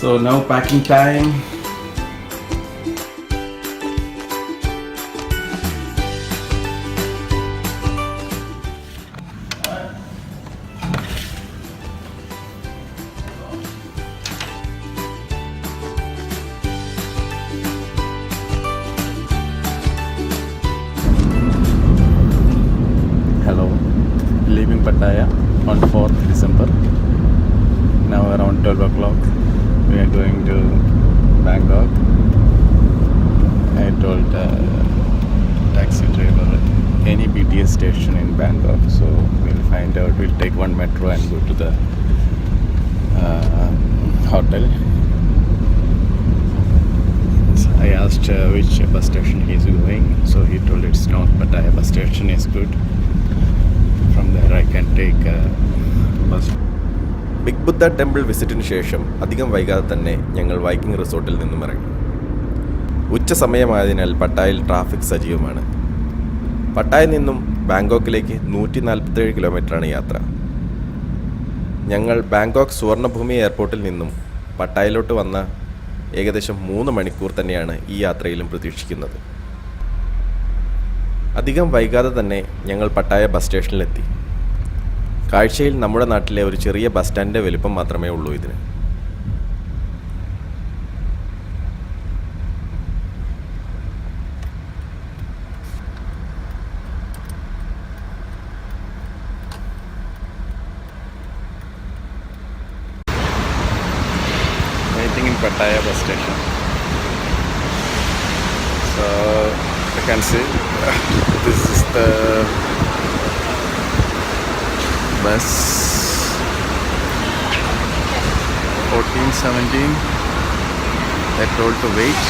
So now packing time. Hello, leaving Pattaya on 4th December. Now around 12 o'clock we are going to Bangkok. I told taxi driver any BTS station in Bangkok, so we'll find out. We'll take one metro and go to the hotel. So I asked which bus station he is going, so he told it's not Pattaya bus station is good. From there I can take bus. Big Buddha temple വിസിറ്റിന് ശേഷം അധികം വൈകാതെ തന്നെ ഞങ്ങൾ Viking റിസോർട്ടിൽ നിന്നും ഇറങ്ങി. ഉച്ച സമയമായതിനാൽ പട്ടായയിൽ ട്രാഫിക് സജീവമാണ്. പട്ടായയിൽ നിന്നും ബാങ്കോക്കിലേക്ക് 147 കിലോമീറ്ററാണ് യാത്ര. ഞങ്ങൾ ബാങ്കോക്ക് സുവർണഭൂമി എയർപോർട്ടിൽ നിന്നും പട്ടായയിലോട്ട് വന്ന ഏകദേശം 3 മണിക്കൂർ തന്നെയാണ് ഈ യാത്രയിലും പ്രതീക്ഷിക്കുന്നത്. അധികം വൈകാതെ തന്നെ ഞങ്ങൾ പട്ടായ ബസ് സ്റ്റേഷനിലെത്തി. കാഴ്ചയിൽ നമ്മുടെ നാട്ടിലെ ഒരു ചെറിയ ബസ് സ്റ്റാൻഡിൻ്റെ വലുപ്പം മാത്രമേ ഉള്ളൂ ഇതിന്. Waiting in Pattaya bus station. So you can see this is the bus 1417. They're told to wait.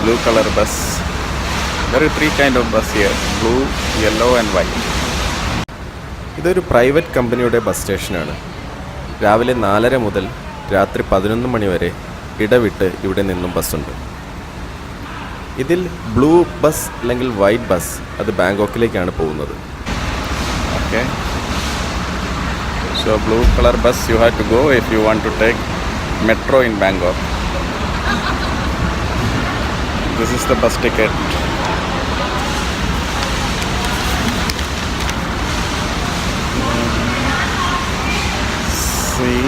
Blue color bus. There are 3 kind of bus here: blue, yellow and white. ഇതൊരു private കമ്പനിയുടെ bus സ്റ്റേഷനാണ്. രാവിലെ 4:30 മുതൽ രാത്രി 11 മണി വരെ ഇടവിട്ട് ഇവിടെ നിന്നും ബസ്സുണ്ട്. ഇതിൽ ബ്ലൂ ബസ് അല്ലെങ്കിൽ വൈറ്റ് ബസ് അത് ബാങ്കോക്കിലേക്കാണ് പോകുന്നത്. Okay, so blue colour bus you have to go if you want to take metro in Bangkok. This is the bus ticket.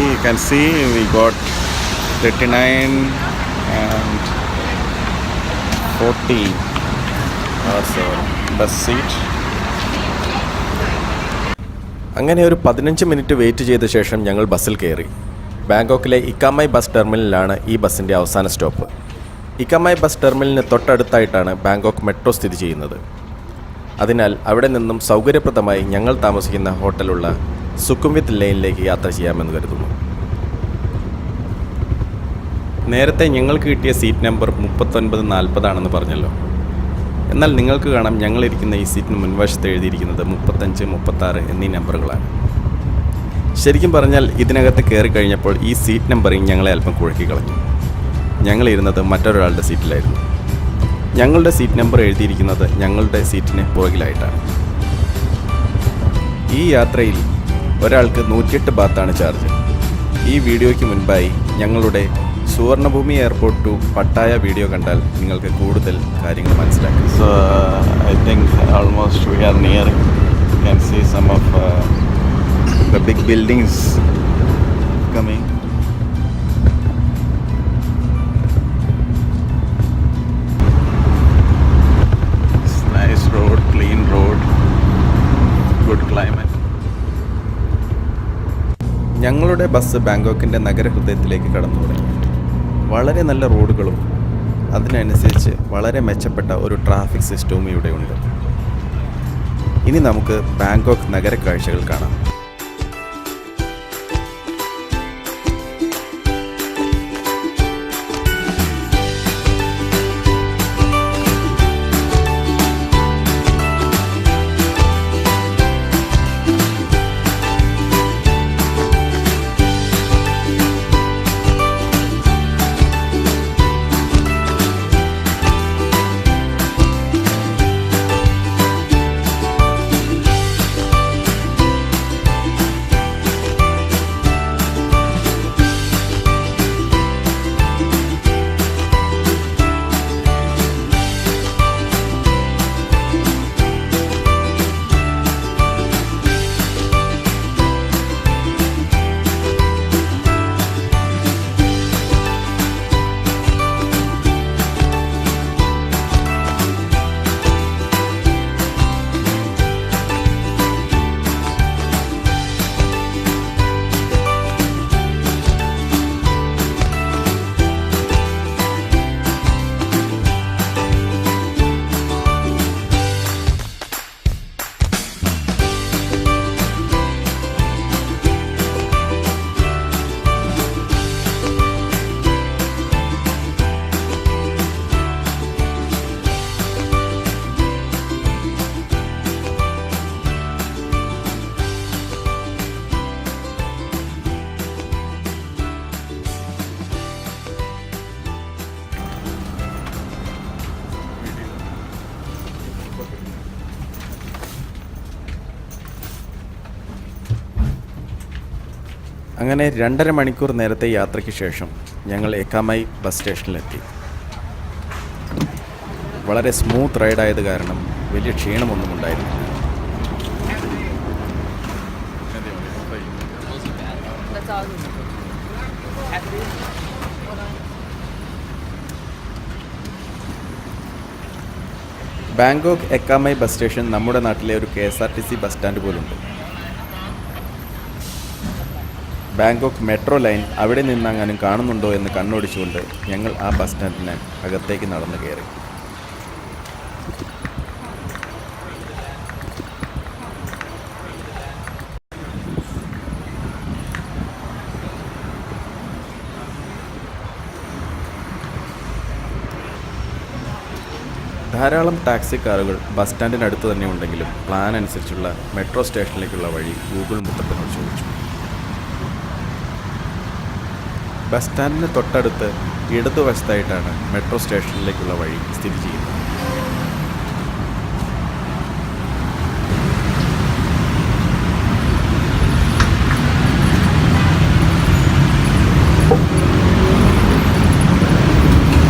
You can see we got 39 and 40 also bus seat. അങ്ങനെ ഒരു 15 minute wait ചെയ്ത ശേഷം ഞങ്ങൾ ബസ്സിൽ കയറി. ബാങ്കോക്കിലെ ഇക്കാമായി bus ടെർമിനലിലാണ് ഈ ബസ്സിൻ്റെ അവസാന സ്റ്റോപ്പ്. ഇക്കാമായി ബസ് ടെർമിനലിന് തൊട്ടടുത്തായിട്ടാണ് ബാങ്കോക്ക് മെട്രോ സ്ഥിതി ചെയ്യുന്നത്. അതിനാൽ അവിടെ നിന്നും സൗകര്യപ്രദമായി ഞങ്ങൾ താമസിക്കുന്ന ഹോട്ടലുള്ള സുഖുംവിത്ത് ലൈനിലേക്ക് യാത്ര ചെയ്യാമെന്ന് കരുതുന്നു. നേരത്തെ ഞങ്ങൾക്ക് കിട്ടിയ സീറ്റ് നമ്പർ 3940 ആണെന്ന് പറഞ്ഞല്ലോ. എന്നാൽ നിങ്ങൾക്ക് കാണാം ഞങ്ങളിരിക്കുന്ന ഈ സീറ്റിന് മുൻവശത്ത് എഴുതിയിരിക്കുന്നത് 35, 36 എന്നീ നമ്പറുകളാണ്. ശരിക്കും പറഞ്ഞാൽ ഇതിനകത്ത് കയറി കഴിഞ്ഞപ്പോൾ ഈ സീറ്റ് നമ്പറിങ് ഞങ്ങളെ അല്പം കുഴക്കി കളഞ്ഞു. ഞങ്ങളിരുന്നത് മറ്റൊരാളുടെ സീറ്റിലായിരുന്നു. ഞങ്ങളുടെ സീറ്റ് നമ്പർ എഴുതിയിരിക്കുന്നത് ഞങ്ങളുടെ സീറ്റിന് പുറകിലായിട്ടാണ്. ഈ യാത്രയിൽ ഒരാൾക്ക് 108 ബാത്താണ് ചാർജ്. ഈ വീഡിയോയ്ക്ക് മുൻപായി ഞങ്ങളുടെ Suvarnabhumi airport to Pattaya video കണ്ടാൽ നിങ്ങൾക്ക് കൂടുതൽ കാര്യങ്ങൾ മനസ്സിലാക്കും. So I think almost we are near. You can see some of the big buildings coming. Nice road, clean road, good climate. ഞങ്ങളുടെ ബസ് ബാങ്കോക്കിൻ്റെ നഗരഹൃദയത്തിലേക്ക് കടന്നു തുടങ്ങി. വളരെ നല്ല റോഡുകളും അതിനനുസരിച്ച് വളരെ മെച്ചപ്പെട്ട ഒരു ട്രാഫിക് സിസ്റ്റവും ഇവിടെയുണ്ട്. ഇനി നമുക്ക് ബാങ്കോക്ക് നഗര കാഴ്ചകൾ കാണാം. അങ്ങനെ 2.5 മണിക്കൂർ നേരത്തെ യാത്രയ്ക്ക് ശേഷം ഞങ്ങൾ എക്കാമായി ബസ് സ്റ്റേഷനിലെത്തി. വളരെ സ്മൂത്ത് റൈഡായത് കാരണം വലിയ ക്ഷീണമൊന്നും ഉണ്ടായിരുന്നില്ല. ബാങ്കോക്ക് എക്കാമായി ബസ് സ്റ്റേഷൻ നമ്മുടെ നാട്ടിലെ ഒരു KSRTC ബസ് സ്റ്റാൻഡ് പോലുണ്ട്. ബാങ്കോക്ക് മെട്രോ ലൈൻ അവിടെ നിന്നങ്ങാനും കാണുന്നുണ്ടോ എന്ന് കണ്ണോടിച്ചുകൊണ്ട് ഞങ്ങൾ ആ ബസ് സ്റ്റാൻഡിന് അകത്തേക്ക് നടന്നു കയറി. ധാരാളം ടാക്സി കാറുകൾ ബസ് സ്റ്റാൻഡിനടുത്ത് തന്നെ ഉണ്ടെങ്കിലും പ്ലാൻ അനുസരിച്ചുള്ള മെട്രോ സ്റ്റേഷനിലേക്കുള്ള വഴി ഗൂഗിൾ മുത്തപ്പനോട് ചോദിച്ചു. ബസ് സ്റ്റാൻഡിന് തൊട്ടടുത്ത് ഇടതുവശത്തായിട്ടാണ് മെട്രോ സ്റ്റേഷനിലേക്കുള്ള വഴി സ്ഥിതി ചെയ്യുന്നത്.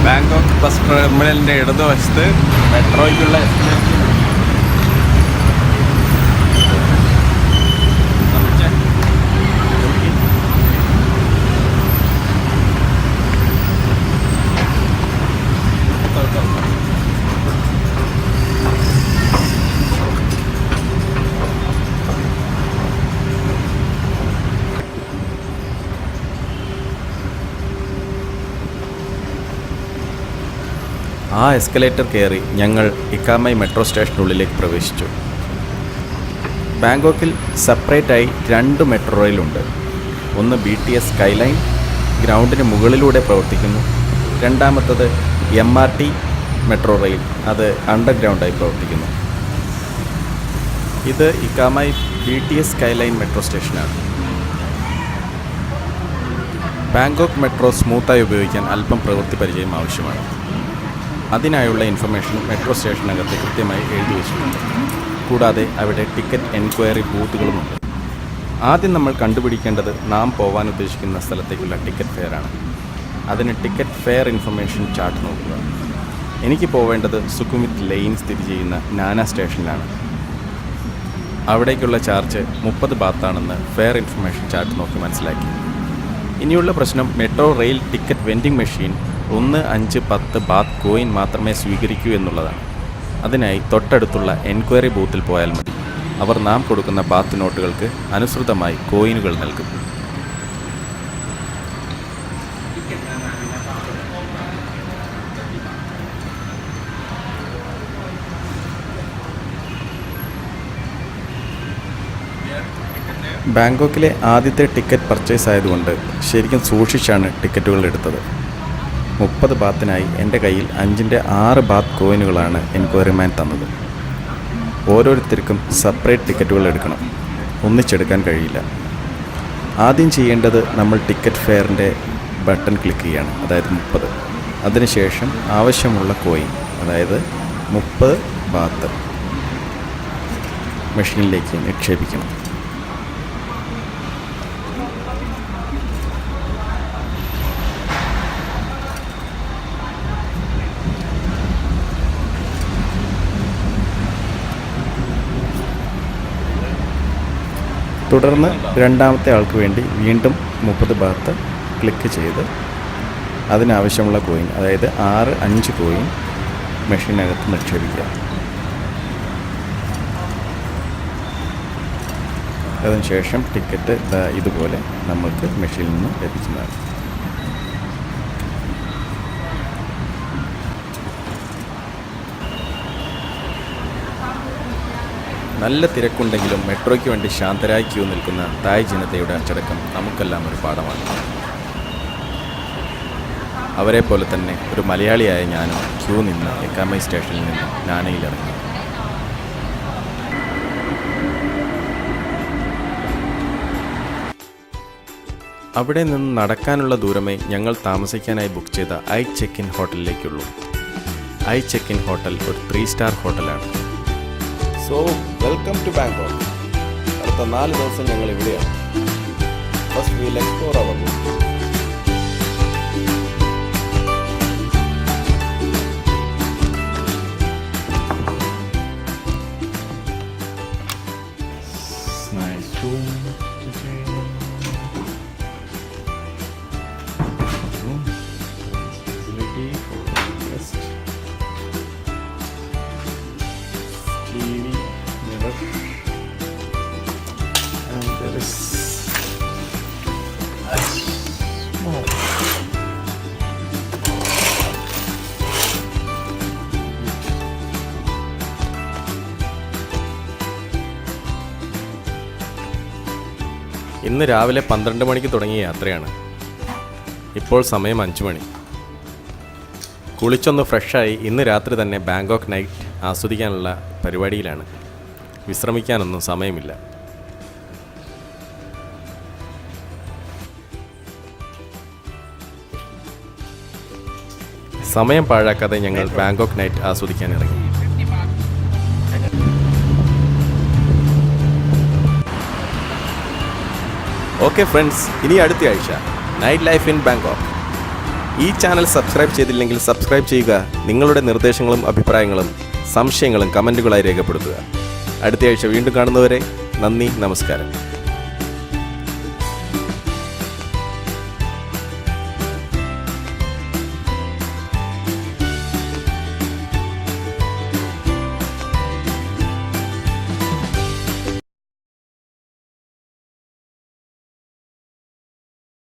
ബാങ്കോക്ക് ബസ് ടെർമിനലിൻ്റെ ഇടതുവശത്ത് മെട്രോയ്ക്കുള്ള ആ എസ്കലേറ്റർ കയറി ഞങ്ങൾ ഇക്കാമായി മെട്രോ സ്റ്റേഷനുള്ളിലേക്ക് പ്രവേശിച്ചു. ബാങ്കോക്കിൽ സെപ്പറേറ്റായി 2 മെട്രോ റെയിലുണ്ട്. ഒന്ന് BTS സ്കൈലൈൻ ഗ്രൗണ്ടിന് മുകളിലൂടെ പ്രവർത്തിക്കുന്നു. രണ്ടാമത്തത് MRT മെട്രോ റെയിൽ, അത് അണ്ടർഗ്രൗണ്ടായി പ്രവർത്തിക്കുന്നു. ഇത് ഇക്കാമായി BTS സ്കൈലൈൻ മെട്രോ സ്റ്റേഷനാണ്. ബാങ്കോക്ക് മെട്രോ സ്മൂത്തായി ഉപയോഗിക്കാൻ അല്പം പ്രവൃത്തി പരിചയം ആവശ്യമാണ്. അതിനായുള്ള ഇൻഫർമേഷൻ മെട്രോ സ്റ്റേഷനകത്ത് കൃത്യമായി എഴുതി വെച്ചിട്ടുണ്ട്. കൂടാതെ അവിടെ ടിക്കറ്റ് എൻക്വയറി ബൂത്തുകളുമുണ്ട്. ആദ്യം നമ്മൾ കണ്ടുപിടിക്കേണ്ടത് നാം പോകാൻ ഉദ്ദേശിക്കുന്ന സ്ഥലത്തേക്കുള്ള ടിക്കറ്റ് ഫെയറാണ്. അതിന് ടിക്കറ്റ് ഫെയർ ഇൻഫർമേഷൻ ചാർട്ട് നോക്കുക. എനിക്ക് പോവേണ്ടത് സുഖുമിത് ലെയിൻ സ്ഥിതി ചെയ്യുന്ന നാന സ്റ്റേഷനിലാണ്. അവിടേക്കുള്ള ചാർജ് 30 ബാത്താണെന്ന് ഫെയർ ഇൻഫർമേഷൻ ചാർട്ട് നോക്കി മനസ്സിലാക്കി. ഇനിയുള്ള പ്രശ്നം metro rail ticket vending machine 1, 5, 10 baht coin മാത്രമേ സ്വീകരിക്കൂ എന്നുള്ളതാണ്. അതിനായി തൊട്ടടുത്തുള്ള എൻക്വയറി ബൂത്തിൽ പോയാൽ മതി. അവർ നാം കൊടുക്കുന്ന ബാത്ത് നോട്ടുകൾക്ക് അനുസൃതമായി കോയിനുകൾ നൽകും. ബാങ്കോക്കിലെ ആദ്യത്തെ ടിക്കറ്റ് പർച്ചേസ് ആയതുകൊണ്ട് ശരിക്കും സൂക്ഷിച്ചാണ് ടിക്കറ്റുകൾ എടുത്തത്. 30 ബാത്തിനായി എൻ്റെ കയ്യിൽ 5ൻ്റെ 6 ബാത്ത് കോയിനുകളാണ് എൻക്വയറി മാൻ തന്നത്. ഓരോരുത്തർക്കും സെപ്പറേറ്റ് ടിക്കറ്റുകൾ എടുക്കണം, ഒന്നിച്ചെടുക്കാൻ കഴിയില്ല. ആദ്യം ചെയ്യേണ്ടത് നമ്മൾ ടിക്കറ്റ് ഫെയറിൻ്റെ ബട്ടൺ ക്ലിക്ക് ചെയ്യാണ്, അതായത് 30. അതിനുശേഷം ആവശ്യമുള്ള കോയിൻ, അതായത് 30 ബാത്ത് മെഷീനിലേക്ക് നിക്ഷേപിക്കണം. തുടർന്ന് രണ്ടാമത്തെ ആൾക്ക് വേണ്ടി വീണ്ടും 30 ബാത്ത് ക്ലിക്ക് ചെയ്ത് അതിനാവശ്യമുള്ള കോയിൻ, അതായത് 5 കോയിൻ മെഷീനകത്ത് നിക്ഷേപിക്കുക. അതിനുശേഷം ടിക്കറ്റ് ഇതുപോലെ നമ്മൾക്ക് മെഷീനിൽ നിന്ന് ലഭിക്കുന്നതാണ്. നല്ല തിരക്കുണ്ടെങ്കിലും മെട്രോയ്ക്ക് വേണ്ടി ശാന്തരായി ക്യൂ നിൽക്കുന്ന തായ് ജനതയുടെ അച്ചടക്കം നമുക്കെല്ലാം ഒരു പാഠമാണ്. അവരെ പോലെ തന്നെ ഒരു മലയാളിയായ ഞാനും ക്യൂ നിന്ന് എക്കാമായി സ്റ്റേഷനിൽ നിന്ന് നാനയിലിറങ്ങി. അവിടെ നിന്ന് നടക്കാനുള്ള ദൂരമേ ഞങ്ങൾ താമസിക്കാനായി ബുക്ക് ചെയ്ത ഐ ചെക്ക് ഇൻ ഹോട്ടലിലേക്കുള്ളൂ. ഐ ചെക്ക് ഇൻ ഹോട്ടൽ ഒരു 3 സ്റ്റാർ ഹോട്ടലാണ്. So welcome to Bangkok. അടുത്ത 4 ദിവസം ഞങ്ങൾ ഇവിടെയാണ്. First we'll explore our room. Nice room. Facility for guest. TV, mirror, and there is a small ഇന്ന് രാവിലെ 12 മണിക്ക് തുടങ്ങിയ യാത്രയാണ്. ഇപ്പോൾ സമയം 5 മണി. കുളിച്ചൊന്ന് ഫ്രഷായി ഇന്ന് രാത്രി തന്നെ ബാങ്കോക്ക് നൈറ്റ് ആസ്വദിക്കാനുള്ള പരിപാടിയിലാണ്. വിശ്രമിക്കാനൊന്നും സമയമില്ല. സമയം പാഴാക്കാതെ ഞങ്ങൾ ബാങ്കോക്ക് നൈറ്റ് ആസ്വദിക്കാൻ ഇറങ്ങി. ഓക്കെ ഫ്രണ്ട്സ്, ഇനി അടുത്ത ആഴ്ച നൈറ്റ് ലൈഫ് ഇൻ ബാങ്കോക്ക്. ഈ ചാനൽ സബ്സ്ക്രൈബ് ചെയ്തില്ലെങ്കിൽ സബ്സ്ക്രൈബ് ചെയ്യുക. നിങ്ങളുടെ നിർദ്ദേശങ്ങളും അഭിപ്രായങ്ങളും സംശയങ്ങളും കമൻറ്റുകളായി രേഖപ്പെടുത്തുക. അടുത്ത ആഴ്ച വീണ്ടും കാണുന്നവരെ നന്ദി, നമസ്കാരം.